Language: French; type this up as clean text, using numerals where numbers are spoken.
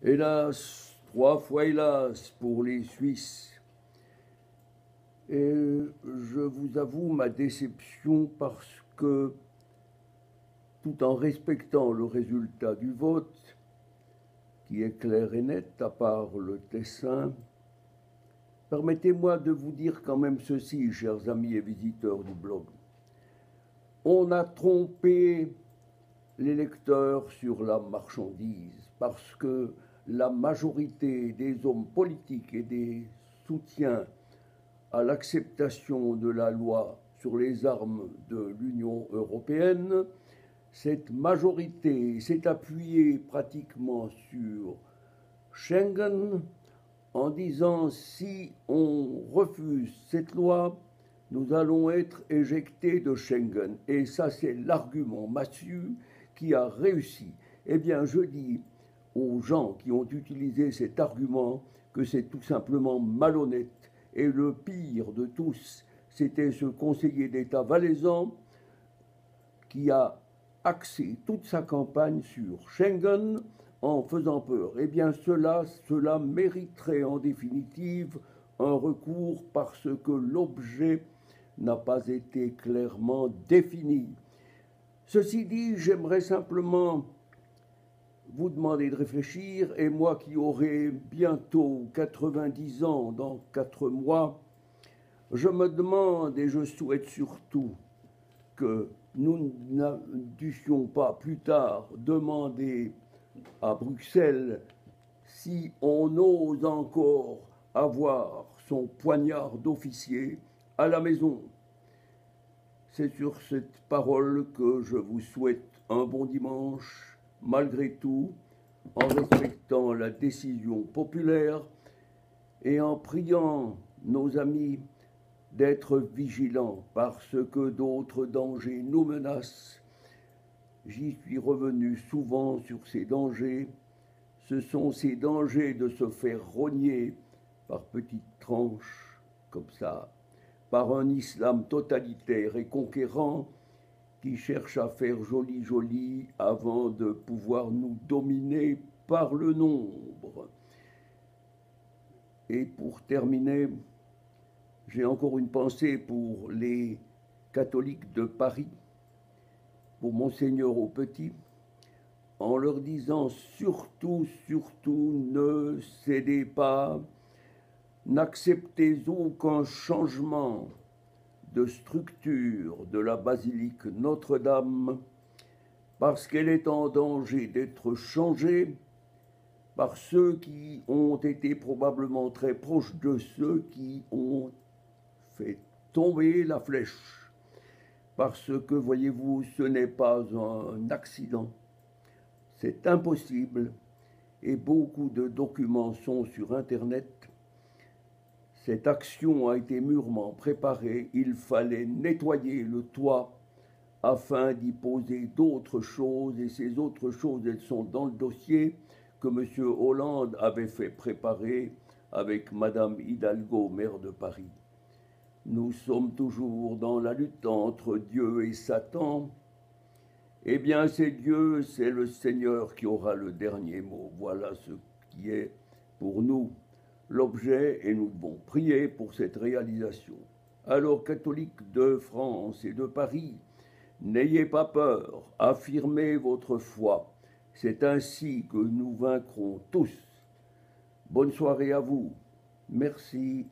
Hélas, 3 fois hélas pour les Suisses. Et je vous avoue ma déception parce que, tout en respectant le résultat du vote, qui est clair et net, à part le Tessin, permettez-moi de vous dire quand même ceci, chers amis et visiteurs du blog. On a trompé l'électeur sur la marchandise parce que la majorité des hommes politiques et des soutiens à l'acceptation de la loi sur les armes de l'Union européenne, cette majorité s'est appuyée pratiquement sur Schengen en disant si on refuse cette loi, nous allons être éjectés de Schengen. Et ça, c'est l'argument massue qui a réussi. Eh bien, je dis aux gens qui ont utilisé cet argument que c'est tout simplement malhonnête. Et le pire de tous, c'était ce conseiller d'État valaisan qui a axé toute sa campagne sur Schengen en faisant peur. Eh bien, cela mériterait en définitive un recours parce que l'objet n'a pas été clairement défini. Ceci dit, j'aimerais simplement vous demander de réfléchir, et moi qui aurai bientôt 90 ans dans 4 mois, je me demande et je souhaite surtout que nous n'adussions pas plus tard demander à Bruxelles si on ose encore avoir son poignard d'officier à la maison. C'est sur cette parole que je vous souhaite un bon dimanche, malgré tout, en respectant la décision populaire et en priant nos amis d'être vigilants parce que d'autres dangers nous menacent. J'y suis revenu souvent sur ces dangers. Ce sont ces dangers de se faire rogner par petites tranches, comme ça, par un islam totalitaire et conquérant qui cherche à faire joli avant de pouvoir nous dominer par le nombre. Et pour terminer, j'ai encore une pensée pour les catholiques de Paris, pour Monseigneur au Petit, en leur disant surtout, ne cédez pas, n'acceptez aucun changement de structure de la basilique Notre-Dame, parce qu'elle est en danger d'être changée par ceux qui ont été probablement très proches de ceux qui ont fait tomber la flèche. Parce que, voyez-vous, ce n'est pas un accident, c'est impossible, et beaucoup de documents sont sur Internet. Cette action a été mûrement préparée, il fallait nettoyer le toit afin d'y poser d'autres choses, et ces autres choses, elles sont dans le dossier que M. Hollande avait fait préparer avec Mme Hidalgo, maire de Paris. Nous sommes toujours dans la lutte entre Dieu et Satan. Eh bien, c'est Dieu, c'est le Seigneur qui aura le dernier mot. Voilà ce qui est pour nous l'objet, et nous devons prier pour cette réalisation. Alors, catholiques de France et de Paris, n'ayez pas peur, affirmez votre foi. C'est ainsi que nous vaincrons tous. Bonne soirée à vous. Merci.